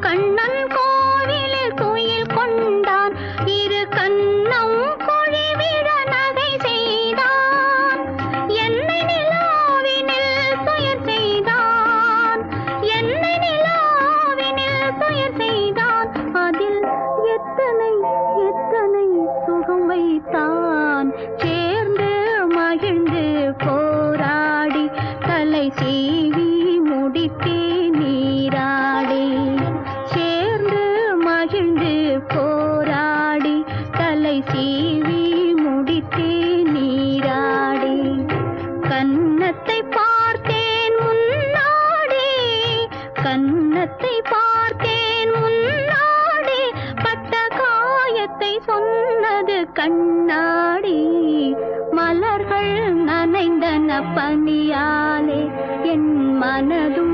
கண்ணன் கோவிலில் துயில் கொண்டான், இரு கண்ணம் பொழிவிட நகை செய்தான். என்னை நிலாவினில் துயர் செய்தான், என்னை நிலாவினில் துயர் செய்தான். அதில் எத்தனை எத்தனை சுகம் வைத்தான். சேர்ந்து மகிழ்ந்து போராடி தலை சீவி முடித்தே நீராடி. சேர்ந்து மகிழ்ந்து போராடி தலை சீவி முடித்தே நீராடி. கன்னத்தை பார்த்தேன் முன்னாடி, கன்னத்தை பார்த்தேன் முன்னாடி. பட்ட காயத்தை சொன்னது கண்ணாடி. மலர்கள் நனைந்தன பனியாலே என் மனதும்